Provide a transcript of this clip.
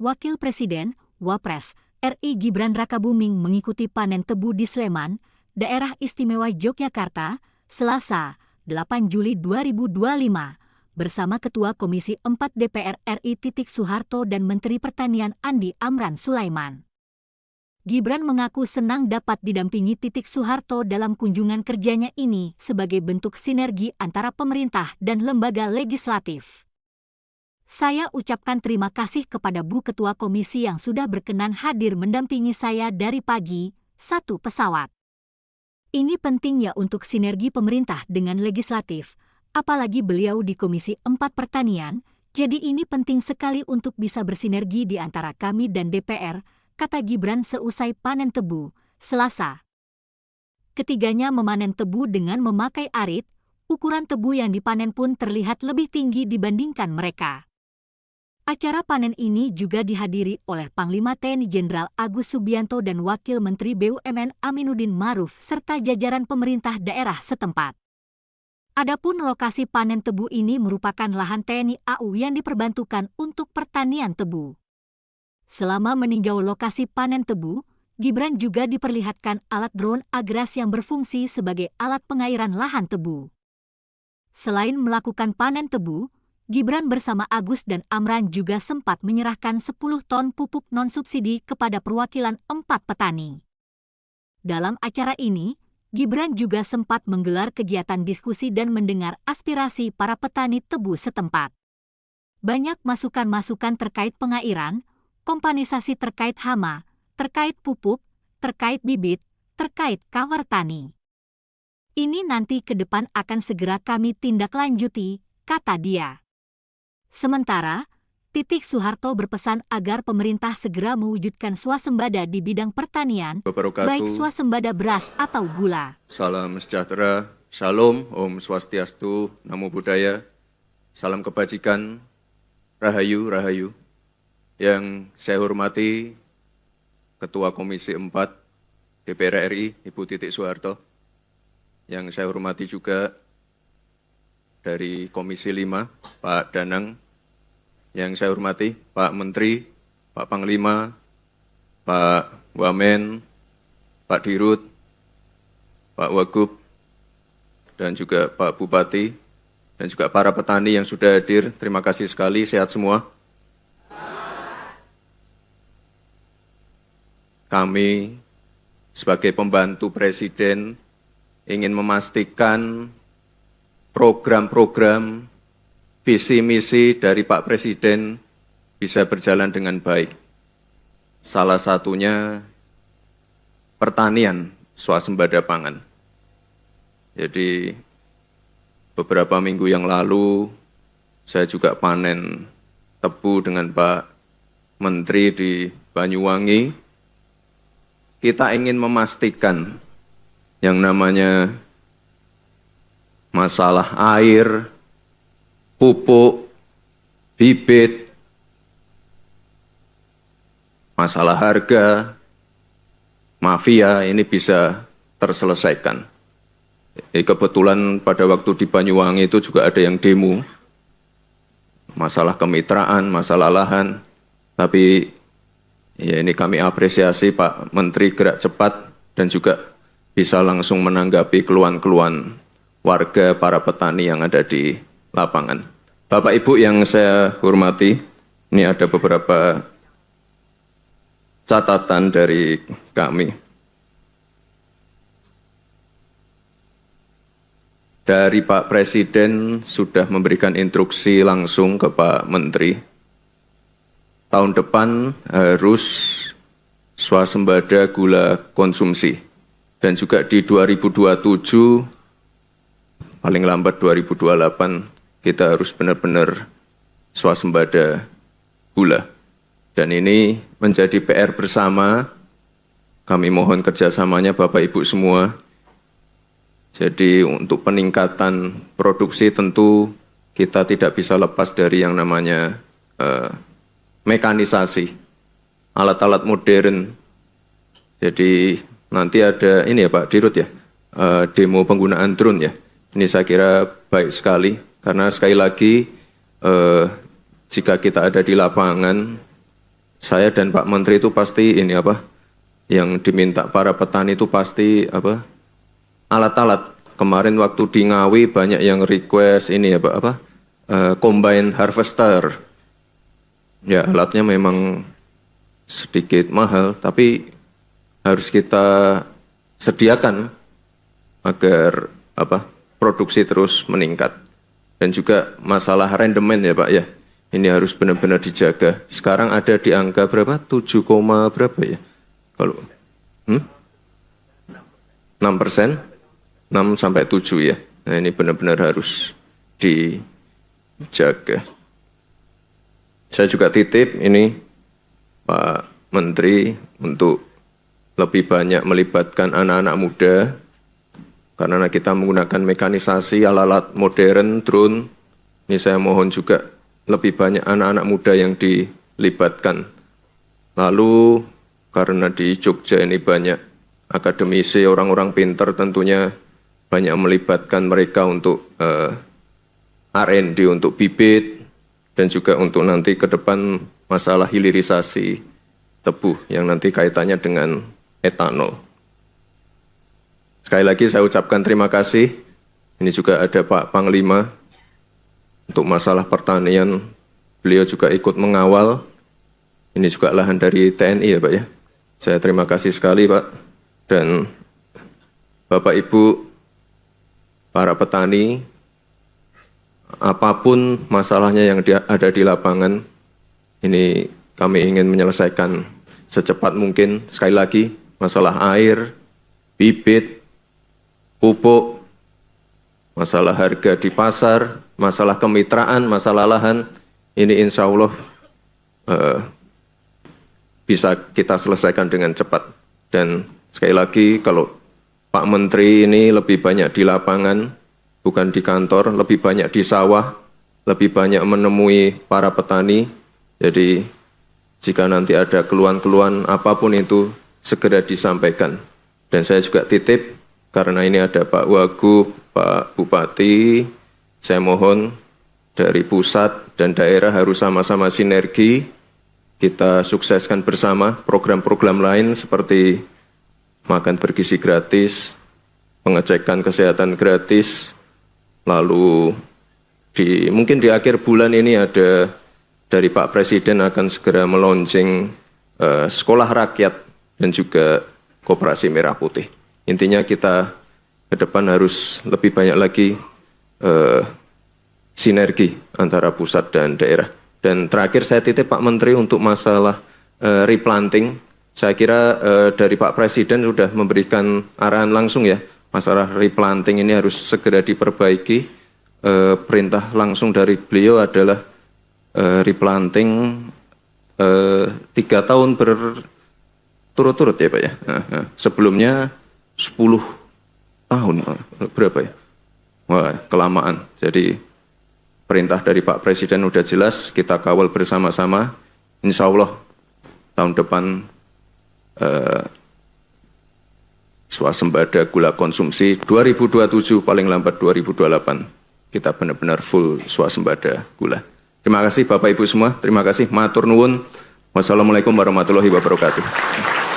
Wakil Presiden, Wapres, RI Gibran Rakabuming mengikuti panen tebu di Sleman, Daerah Istimewa Yogyakarta, Selasa, 8 Juli 2025, bersama Ketua Komisi 4 DPR RI Titik Soeharto dan Menteri Pertanian Andi Amran Sulaiman. Gibran mengaku senang dapat didampingi Titik Soeharto dalam kunjungan kerjanya ini sebagai bentuk sinergi antara pemerintah dan lembaga legislatif. Saya ucapkan terima kasih kepada Bu Ketua Komisi yang sudah berkenan hadir mendampingi saya dari pagi, satu pesawat. Ini penting ya untuk sinergi pemerintah dengan legislatif, apalagi beliau di Komisi 4 Pertanian, jadi ini penting sekali untuk bisa bersinergi di antara kami dan DPR, kata Gibran seusai panen tebu, Selasa. Ketiganya memanen tebu dengan memakai arit, ukuran tebu yang dipanen pun terlihat lebih tinggi dibandingkan mereka. Acara panen ini juga dihadiri oleh Panglima TNI Jenderal Agus Subianto dan Wakil Menteri BUMN Aminuddin Ma'ruf serta jajaran pemerintah daerah setempat. Adapun lokasi panen tebu ini merupakan lahan TNI AU yang diperbantukan untuk pertanian tebu. Selama meninjau lokasi panen tebu, Gibran juga diperlihatkan alat drone Agras yang berfungsi sebagai alat pengairan lahan tebu. Selain melakukan panen tebu, Gibran bersama Agus dan Amran juga sempat menyerahkan 10 ton pupuk non-subsidi kepada perwakilan 4 petani. Dalam acara ini, Gibran juga sempat menggelar kegiatan diskusi dan mendengar aspirasi para petani tebu setempat. Banyak masukan-masukan terkait pengairan, kompanisasi terkait hama, terkait pupuk, terkait bibit, terkait kawar tani. Ini nanti ke depan akan segera kami tindak lanjuti, kata dia. Sementara, Titik Soeharto berpesan agar pemerintah segera mewujudkan swasembada di bidang pertanian, baik swasembada beras atau gula. Salam sejahtera, Shalom, Om Swastiastu, Namo Buddhaya, salam kebajikan, Rahayu, Rahayu. Yang saya hormati Ketua Komisi 4 DPR RI, Ibu Titik Soeharto. Yang saya hormati juga dari Komisi 5, Pak Danang. Yang saya hormati Pak Menteri, Pak Panglima, Pak Wamen, Pak Dirut, Pak Wagub, dan juga Pak Bupati, dan juga para petani yang sudah hadir. Terima kasih sekali, sehat semua. Kami sebagai pembantu Presiden ingin memastikan program-program visi misi dari Pak Presiden bisa berjalan dengan baik. Salah satunya pertanian swasembada pangan. Jadi beberapa minggu yang lalu saya juga panen tebu dengan Pak Menteri di Banyuwangi. Kita ingin memastikan yang namanya masalah air, pupuk, bibit, masalah harga, mafia ini bisa terselesaikan. Kebetulan pada waktu di Banyuwangi itu juga ada yang demo, masalah kemitraan, masalah lahan, tapi ya ini kami apresiasi Pak Menteri gerak cepat dan juga bisa langsung menanggapi keluhan-keluhan warga, para petani yang ada di lapangan. Bapak Ibu yang saya hormati, ini ada beberapa catatan dari kami. Dari Pak Presiden sudah memberikan instruksi langsung ke Pak Menteri. Tahun depan harus swasembada gula konsumsi. Dan juga di 2027, paling lambat 2028, kita harus benar-benar swasembada gula. Dan ini menjadi PR bersama, kami mohon kerjasamanya Bapak Ibu semua. Jadi untuk peningkatan produksi tentu kita tidak bisa lepas dari yang namanya mekanisasi, alat-alat modern. Jadi nanti ada ini ya Pak Dirut ya, demo penggunaan drone ya. Ini saya kira baik sekali, karena sekali lagi jika kita ada di lapangan, saya dan Pak Menteri itu pasti ini apa, yang diminta para petani itu pasti apa, alat-alat. Kemarin waktu di Ngawi banyak yang request ini ya Pak, apa, combine harvester. Ya alatnya memang sedikit mahal, tapi harus kita sediakan agar apa, produksi terus meningkat. Dan juga masalah rendemen ya Pak ya, ini harus benar-benar dijaga. Sekarang ada di angka berapa? 7, berapa ya? Kalau 6%, 6 sampai 7 ya. Nah ini benar-benar harus dijaga. Saya juga titip ini Pak Menteri untuk lebih banyak melibatkan anak-anak muda, karena kita menggunakan mekanisasi, alat-alat modern, drone. Ini saya mohon juga lebih banyak anak-anak muda yang dilibatkan. Lalu karena di Jogja ini banyak akademisi, orang-orang pintar, tentunya banyak melibatkan mereka untuk R&D, untuk bibit, dan juga untuk nanti ke depan masalah hilirisasi tebu yang nanti kaitannya dengan etanol. Sekali lagi saya ucapkan terima kasih. Ini juga ada Pak Panglima untuk masalah pertanian. Beliau juga ikut mengawal. Ini juga lahan dari TNI ya Pak ya. Saya terima kasih sekali Pak. Dan Bapak Ibu, para petani, apapun masalahnya yang ada di lapangan, ini kami ingin menyelesaikan secepat mungkin. Sekali lagi, masalah air, bibit, pupuk, masalah harga di pasar, masalah kemitraan, masalah lahan, ini insya Allah bisa kita selesaikan dengan cepat. Dan sekali lagi, kalau Pak Menteri ini lebih banyak di lapangan, bukan di kantor, lebih banyak di sawah, lebih banyak menemui para petani. Jadi jika nanti ada keluhan-keluhan apapun itu, segera disampaikan. Dan saya juga titip, karena ini ada Pak Wagub, Pak Bupati, saya mohon dari pusat dan daerah harus sama-sama sinergi, kita sukseskan bersama program-program lain seperti makan bergizi gratis, pengecekan kesehatan gratis, lalu mungkin di akhir bulan ini ada dari Pak Presiden akan segera meluncing sekolah rakyat dan juga koperasi merah putih. Intinya kita ke depan harus lebih banyak lagi sinergi antara pusat dan daerah. Dan terakhir saya titip Pak Menteri untuk masalah replanting. Saya kira dari Pak Presiden sudah memberikan arahan langsung ya, masalah replanting ini harus segera diperbaiki. Perintah langsung dari beliau adalah replanting 3 tahun berturut-turut ya Pak ya. Sebelumnya 10 tahun, berapa ya? Wah, kelamaan. Jadi perintah dari Pak Presiden sudah jelas, kita kawal bersama-sama. Insya Allah tahun depan swasembada gula konsumsi 2027, paling lambat 2028. Kita benar-benar full swasembada gula. Terima kasih Bapak Ibu semua, terima kasih. Matur nuwun. Wassalamualaikum warahmatullahi wabarakatuh.